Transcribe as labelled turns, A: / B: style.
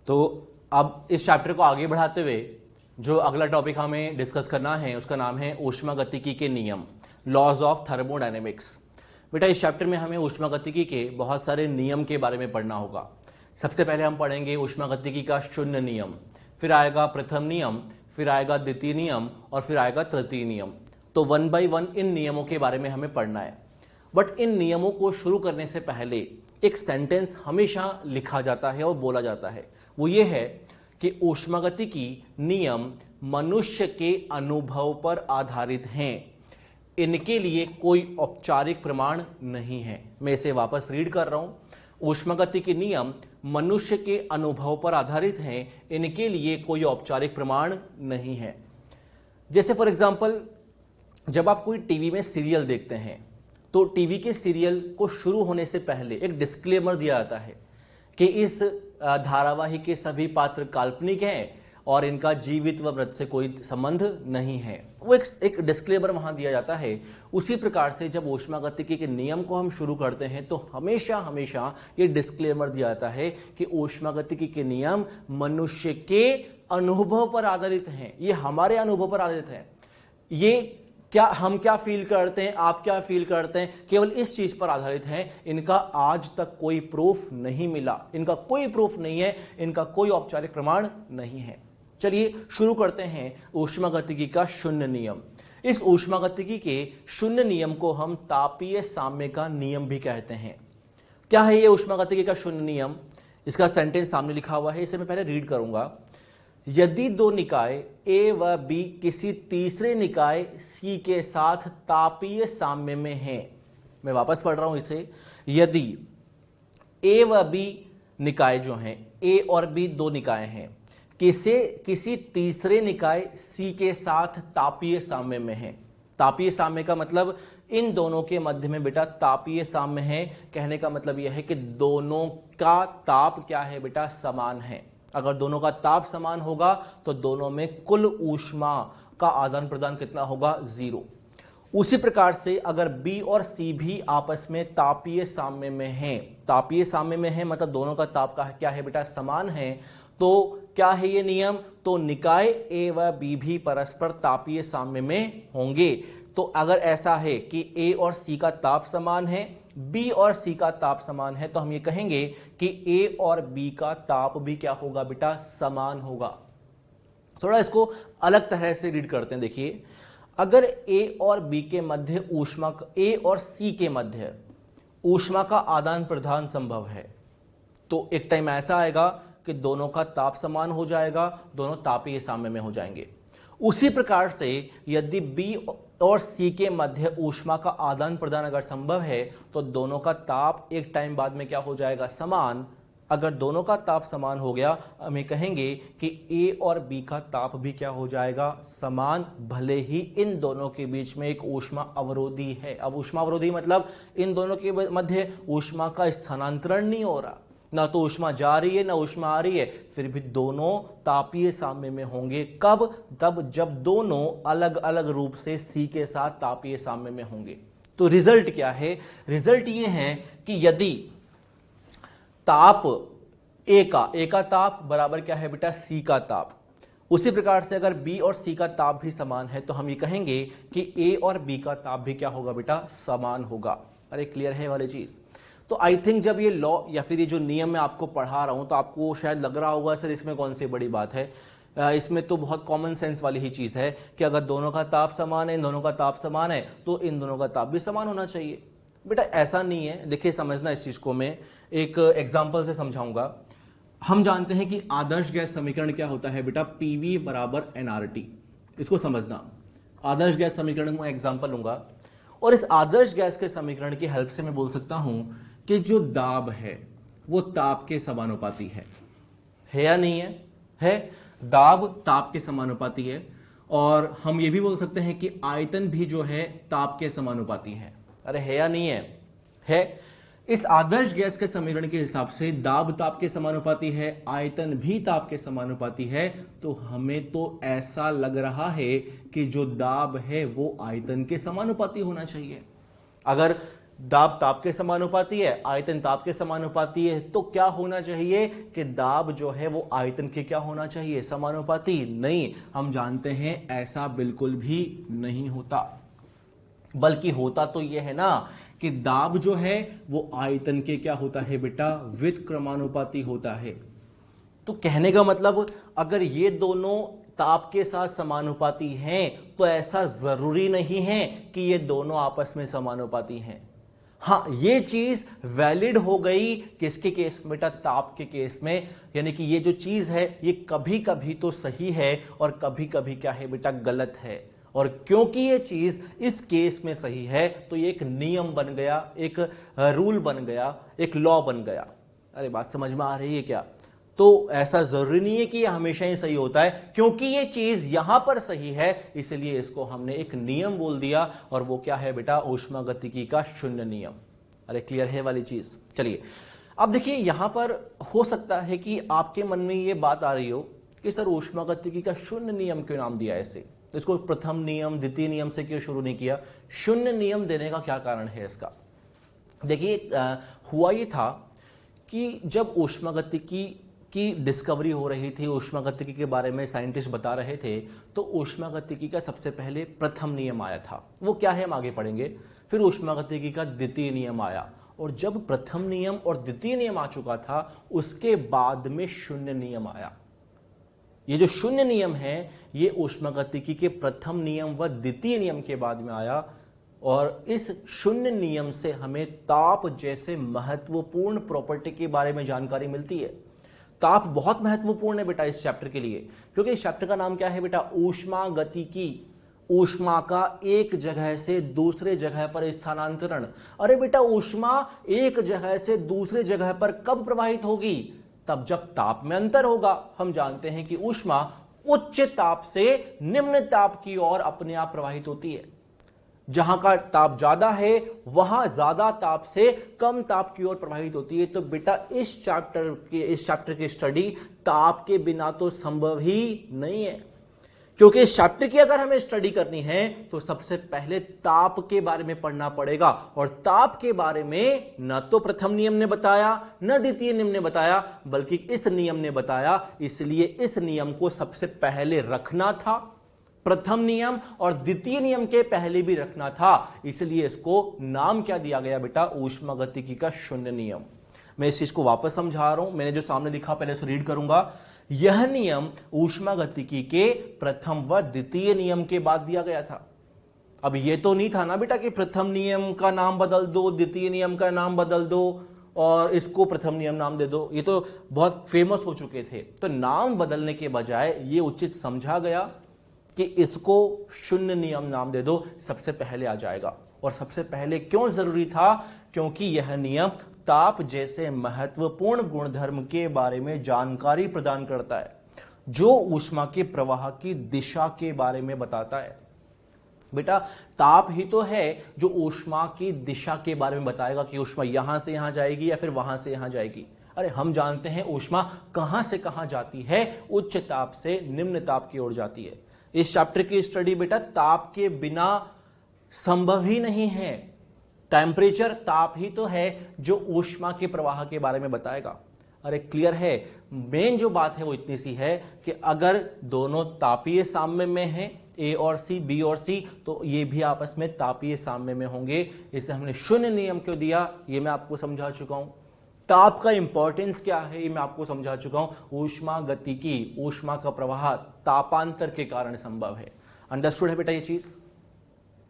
A: तो अब इस चैप्टर को आगे बढ़ाते हुए जो अगला टॉपिक हमें डिस्कस करना है उसका नाम है ऊष्मागतिकी के नियम, लॉज ऑफ थर्मोडायनेमिक्स। बेटा इस चैप्टर में हमें ऊष्मागतिकी के बहुत सारे नियम के बारे में पढ़ना होगा। सबसे पहले हम पढ़ेंगे ऊष्मागतिकी का शून्य नियम, फिर आएगा प्रथम नियम, फिर आएगा द्वितीय नियम और फिर आएगा तृतीय नियम। तो 1 बाय 1 इन नियमों के बारे में हमें पढ़ना है। बट इन नियमों को शुरू करने से पहले एक सेंटेंस हमेशा लिखा जाता है और बोला जाता है, वो ये है कि ऊष्मागतिकी नियम मनुष्य के अनुभव पर आधारित हैं, इनके लिए कोई औपचारिक प्रमाण नहीं है। मैं इसे वापस रीड कर रहा हूं। ऊष्मागतिकी नियम मनुष्य के अनुभव पर आधारित हैं, इनके लिए कोई औपचारिक प्रमाण नहीं है। जैसे फॉर एग्जाम्पल जब आप कोई टीवी में सीरियल देखते हैं तो टीवी के सीरियल को शुरू होने से पहले एक डिस्क्लेमर दिया जाता है कि इस धारावाहिक के सभी पात्र काल्पनिक हैं और इनका जीवित व मृत से कोई संबंध नहीं है। वो एक डिस्क्लेमर वहां दिया जाता है। उसी प्रकार से जब ऊष्मागतिकी के नियम को हम शुरू करते हैं तो हमेशा हमेशा ये डिस्क्लेमर दिया जाता है कि ऊष्मागतिकी के नियम मनुष्य के अनुभव पर आधारित हैं, ये हमारे अनुभव पर आधारित है। ये हम क्या फील करते हैं, आप क्या फील करते हैं, केवल इस चीज पर आधारित है। इनका आज तक कोई प्रूफ नहीं मिला, इनका कोई प्रूफ नहीं है, इनका कोई औपचारिक प्रमाण नहीं है। चलिए शुरू करते हैं ऊष्मागतिकी का शून्य नियम। इस ऊष्मागतिकी के शून्य नियम को हम तापीय साम्य का नियम भी कहते हैं। क्या है ये ऊष्मागतिकी का शून्य नियम? इसका सेंटेंस सामने लिखा हुआ है, इसे मैं पहले रीड करूंगा। यदि दो निकाय ए व बी किसी तीसरे निकाय सी के साथ तापीय साम्य में हैं, मैं वापस पढ़ रहा हूं इसे। यदि ए व बी निकाय जो हैं, ए और बी दो निकाय हैं, किसी तीसरे निकाय सी के साथ तापीय साम्य में है। तापीय साम्य का मतलब इन दोनों के मध्य में बेटा तापीय साम्य है। कहने का मतलब यह है कि दोनों का ताप क्या है बेटा, समान है। अगर दोनों का ताप समान होगा तो दोनों में कुल ऊष्मा का आदान प्रदान कितना होगा, 0। उसी प्रकार से अगर बी और सी भी आपस में तापीय साम्य में हैं, तापीय साम्य में है मतलब दोनों का ताप का क्या है बेटा, समान है, तो क्या है ये नियम, तो निकाय ए व बी भी परस्पर तापीय साम्य में होंगे। तो अगर ऐसा है कि ए और सी का ताप समान है, बी और सी का ताप समान है, तो हम ये कहेंगे कि ए और बी का ताप भी क्या होगा बेटा, समान होगा। थोड़ा इसको अलग तरह से रीड करते हैं। देखिए, अगर ए और बी के मध्य ऊष्मा, ए और सी के मध्य ऊष्मा का आदान प्रदान संभव है, तो एक टाइम ऐसा आएगा कि दोनों का ताप समान हो जाएगा, दोनों तापीय साम्य में हो जाएंगे। उसी प्रकार से यदि बी और सी के मध्य ऊष्मा का आदान प्रदान अगर संभव है तो दोनों का ताप एक टाइम बाद में क्या हो जाएगा, समान। अगर दोनों का ताप समान हो गया, हमें कहेंगे कि ए और बी का ताप भी क्या हो जाएगा, समान, भले ही इन दोनों के बीच में एक ऊष्मा अवरोधी है। अब ऊष्मा अवरोधी मतलब इन दोनों के मध्य ऊष्मा का स्थानांतरण नहीं हो रहा, ना तो ऊष्मा जा रही है ना ऊष्मा आ रही है, फिर भी दोनों तापीय साम्य में होंगे। कब? तब जब दोनों अलग अलग रूप से सी के साथ तापीय साम्य में होंगे। तो रिजल्ट क्या है? रिजल्ट ये है कि यदि ताप ए का ताप बराबर क्या है बेटा, सी का ताप, उसी प्रकार से अगर बी और सी का ताप भी समान है तो हम ये कहेंगे कि ए और बी का ताप भी क्या होगा बेटा, समान होगा। अरे क्लियर है वाली चीज? तो आई थिंक जब ये लॉ या फिर ये जो नियम मैं आपको पढ़ा रहा हूं तो आपको शायद लग रहा होगा सर इसमें कौन सी बड़ी बात है, इसमें तो बहुत कॉमन सेंस वाली ही चीज है कि अगर दोनों का ताप समान है, इन दोनों का ताप समान है, तो इन दोनों का ताप भी समान होना चाहिए। बेटा ऐसा नहीं है। देखिए समझना इस चीज को, मैं एक एग्जाम्पल से समझाऊंगा। हम जानते हैं कि आदर्श गैस समीकरण क्या होता है बेटा, पीवी बराबर एनआरटी। इसको समझना, आदर्श गैस समीकरण में एग्जाम्पल लूंगा और इस आदर्श गैस के समीकरण की हेल्प से मैं बोल सकता हूं कि जो दाब है वो ताप के समानुपाती है या नहीं है? है। दाब ताप के समानुपाती है। और हम ये भी बोल सकते हैं कि आयतन भी जो है ताप के समानुपाती है। अरे है या नहीं है? है। इस आदर्श गैस के समीकरण के हिसाब से दाब ताप के समानुपाती है, आयतन भी ताप के समानुपाती है, तो हमें तो ऐसा लग रहा है कि जो दाब है वो आयतन के समानुपाती होना चाहिए। अगर दाब ताप के समानुपाती है, आयतन ताप के समानुपाती है, तो क्या होना चाहिए कि दाब जो है वो आयतन के क्या होना चाहिए, समानुपाती। नहीं, हम जानते हैं ऐसा बिल्कुल भी नहीं होता, बल्कि होता तो यह है ना कि दाब जो है वो आयतन के क्या होता है बेटा, व्युत्क्रमानुपाती होता है। तो कहने का मतलब अगर ये दोनों ताप के साथ समानुपाती हैं तो ऐसा जरूरी नहीं है कि ये दोनों आपस में समानुपाती हैं। हाँ, ये चीज वैलिड हो गई किसके केस में बेटा, ताप के केस में। यानी कि ये जो चीज है ये कभी कभी तो सही है और कभी कभी क्या है बेटा, गलत है। और क्योंकि ये चीज इस केस में सही है तो ये एक नियम बन गया, एक रूल बन गया, एक लॉ बन गया। अरे बात समझ में आ रही है क्या? तो ऐसा जरूरी नहीं है कि ये हमेशा ही सही होता है, क्योंकि ये चीज यहां पर सही है इसलिए इसको हमने एक नियम बोल दिया, और वो क्या है बेटा, ऊष्मागतिकी का शून्य नियम। अरे क्लियर है वाली चीज? चलिए अब देखिए, यहां पर हो सकता है कि आपके मन में ये बात आ रही हो कि सर ऊष्मागतिकी का शून्य नियम क्यों नाम दिया ऐसे, इसको प्रथम नियम द्वितीय नियम से क्यों शुरू नहीं किया, शून्य नियम देने का क्या कारण है इसका? देखिए हुआ ये था कि जब ऊष्मागतिकी की डिस्कवरी हो रही थी, ऊष्मागतिकी के बारे में साइंटिस्ट बता रहे थे, तो ऊष्मागतिकी का सबसे पहले प्रथम नियम आया था। वो क्या है हम आगे पढ़ेंगे। फिर ऊष्मागतिकी का द्वितीय नियम आया, और जब प्रथम नियम और द्वितीय नियम आ चुका था उसके बाद में शून्य नियम आया। ये जो शून्य नियम है ये ऊष्मागतिकी के प्रथम नियम व द्वितीय नियम के बाद में आया, और इस शून्य नियम से हमें ताप जैसे महत्वपूर्ण प्रॉपर्टी के बारे में जानकारी मिलती है। ताप बहुत महत्वपूर्ण है बेटा इस चैप्टर के लिए, क्योंकि इस चैप्टर का नाम क्या है बेटा, ऊष्मागतिकी। ऊष्मा का एक जगह से दूसरे जगह पर स्थानांतरण। अरे बेटा, ऊष्मा एक जगह से दूसरे जगह पर कब प्रवाहित होगी, तब जब ताप में अंतर होगा। हम जानते हैं कि ऊष्मा उच्च ताप से निम्न ताप की ओर अपने आप प्रवाहित होती है। जहां का ताप ज्यादा है वहां ज्यादा ताप से कम ताप की ओर प्रवाहित होती है। तो बेटा इस चैप्टर की स्टडी ताप के बिना तो संभव ही नहीं है, क्योंकि इस चैप्टर की अगर हमें स्टडी करनी है तो सबसे पहले ताप के बारे में पढ़ना पड़ेगा, और ताप के बारे में न तो प्रथम नियम ने बताया न द्वितीय नियम ने बताया, बल्कि इस नियम ने बताया। इसलिए इस नियम को सबसे पहले रखना था, प्रथम नियम और द्वितीय नियम के पहले भी रखना था। इसलिए इसको नाम क्या दिया गया बेटा, ऊष्मागतिकी का शून्य नियम। मैं इस चीज को वापस समझा रहा हूं, मैंने जो सामने लिखा पहले से रीड करूंगा। यह नियम ऊष्मागतिकी के प्रथम व द्वितीय नियम के बाद दिया गया था। अब यह तो नहीं था ना बेटा कि प्रथम नियम का नाम बदल दो, द्वितीय नियम का नाम बदल दो और इसको प्रथम नियम नाम दे दो, ये तो बहुत फेमस हो चुके थे। तो नाम बदलने के बजाय ये उचित समझा गया कि इसको शून्य नियम नाम दे दो, सबसे पहले आ जाएगा। और सबसे पहले क्यों जरूरी था, क्योंकि यह नियम ताप जैसे महत्वपूर्ण गुणधर्म के बारे में जानकारी प्रदान करता है, जो ऊष्मा के प्रवाह की दिशा के बारे में बताता है। बेटा ताप ही तो है जो ऊष्मा की दिशा के बारे में बताएगा कि ऊष्मा यहां से यहां जाएगी या फिर वहां से यहां जाएगी। अरे हम जानते हैं ऊष्मा कहां से कहां जाती है, उच्च ताप से निम्न ताप की ओर जाती है। इस चैप्टर की स्टडी बेटा ताप के बिना संभव ही नहीं है। टेम्परेचर ताप ही तो है जो ऊष्मा के प्रवाह के बारे में बताएगा। अरे क्लियर है? मेन जो बात है वो इतनी सी है कि अगर दोनों तापीय साम्य में हैं, ए और सी, बी और सी, तो ये भी आपस में तापीय साम्य में होंगे। इसे हमने शून्य नियम क्यों दिया ये मैं आपको समझा चुका हूं। ताप का इंपॉर्टेंस क्या है ये मैं आपको समझा चुका हूं। ऊष्मा गतिकी, ऊष्मा का प्रवाह तापांतर के कारण संभव है। अंडरस्टूड है बेटा ये चीज?